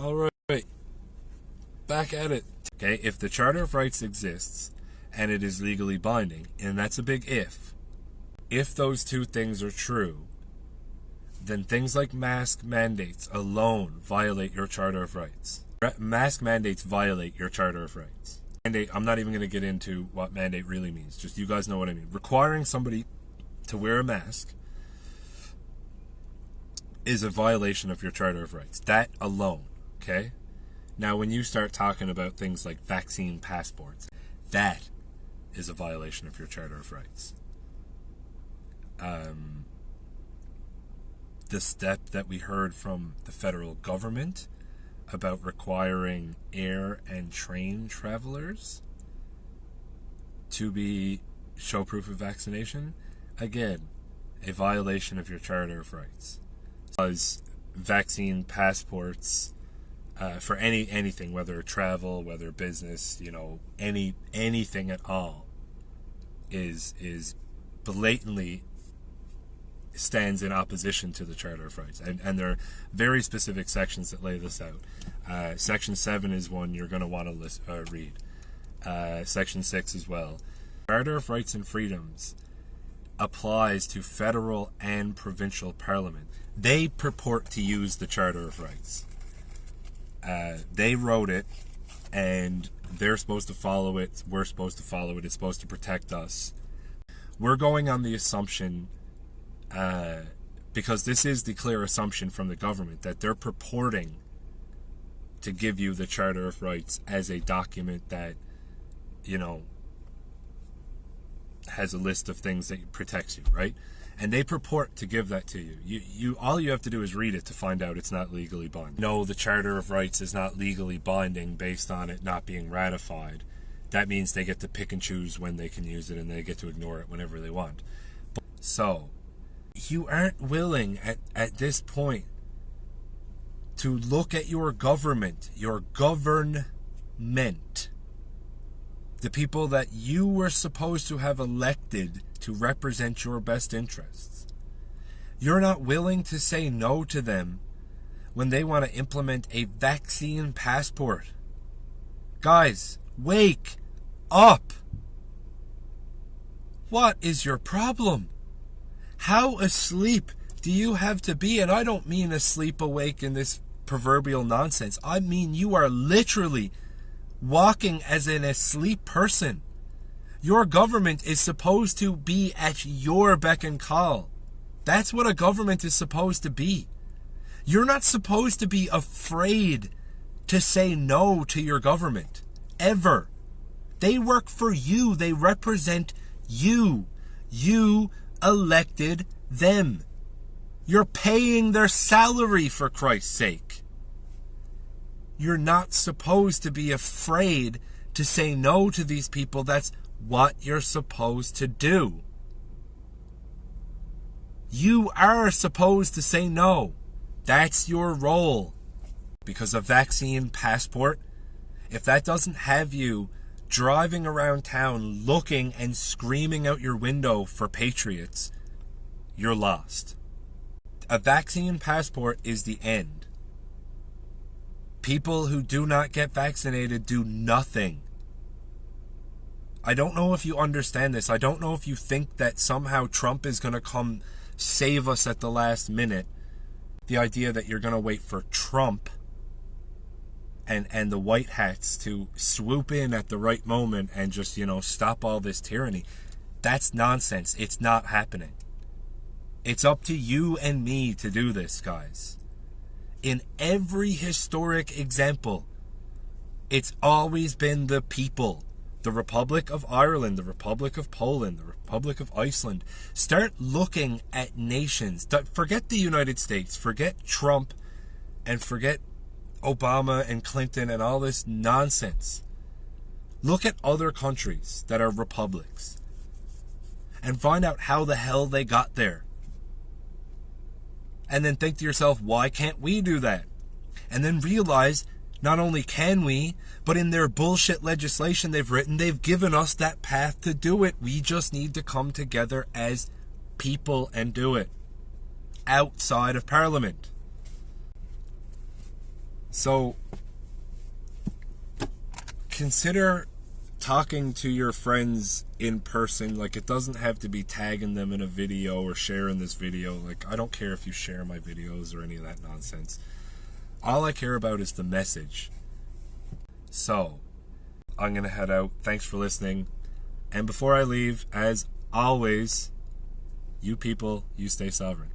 All right, back at it. Okay, if the Charter of Rights exists and it is legally binding, and that's a big if those two things are true, then things like mask mandates alone violate your Charter of Rights. Mask mandates violate your Charter of Rights. Mandate, I'm not even going to get into what mandate really means. Just you guys know what I mean. Requiring somebody to wear a mask is a violation of your Charter of Rights. That alone, okay? Now, when you start talking about things like vaccine passports, that is a violation of your Charter of Rights. The step that we heard from the federal government about requiring air and train travelers to show proof of vaccination, again, a violation of your Charter of Rights. Because vaccine passports for anything, whether travel, whether business, anything at all, is blatantly stands in opposition to the Charter of Rights. And there are very specific sections that lay this out. Section 7 is one you're going to want to read. Section 6 as well. Charter of Rights and Freedoms applies to federal and provincial parliament. They purport to use the Charter of Rights. They wrote it, and they're supposed to follow it. We're supposed to follow it. It's supposed to protect us. We're going on the assumption, because this is the clear assumption from the government, that they're purporting to give you the Charter of Rights as a document that, has a list of things that protects you, right? And they purport to give that to you. You all you have to do is read it to find out it's not legally binding. No, the Charter of Rights is not legally binding based on it not being ratified. That means they get to pick and choose when they can use it, and they get to ignore it whenever they want. So, you aren't willing at this point to look at your government, the people that you were supposed to have elected to represent your best interests. You're not willing to say no to them when they want to implement a vaccine passport. Guys, wake up! What is your problem? How asleep do you have to be? And I don't mean asleep awake in this proverbial nonsense. I mean you are literally walking as an asleep person. Your government is supposed to be at your beck and call. That's what a government is supposed to be. You're not supposed to be afraid to say no to your government. Ever. They work for you. They represent you. You elected them. You're paying their salary, for Christ's sake. You're not supposed to be afraid to say no to these people. That's what you're supposed to do. You are supposed to say no. That's your role. Because a vaccine passport, if that doesn't have you driving around town looking and screaming out your window for patriots, you're lost. A vaccine passport is the end. People who do not get vaccinated do nothing. I don't know if you understand this. I don't know if you think that somehow Trump is going to come save us at the last minute. The idea that you're going to wait for Trump and the white hats to swoop in at the right moment and just, stop all this tyranny. That's nonsense. It's not happening. It's up to you and me to do this, guys. In every historic example, it's always been the people. The Republic of Ireland, the Republic of Poland, the Republic of Iceland. Start looking at nations. Forget the United States. Forget Trump and forget Obama and Clinton and all this nonsense. Look at other countries that are republics and find out how the hell they got there. And then think to yourself, why can't we do that? And then realize, not only can we, but in their bullshit legislation they've written, they've given us that path to do it. We just need to come together as people and do it. Outside of Parliament. So consider talking to your friends in person. Like, it doesn't have to be tagging them in a video or sharing this video. Like, I don't care if you share my videos or any of that nonsense. All I care about is the message. So I'm gonna head out. Thanks for listening. And before I leave, as always, you people, you stay sovereign.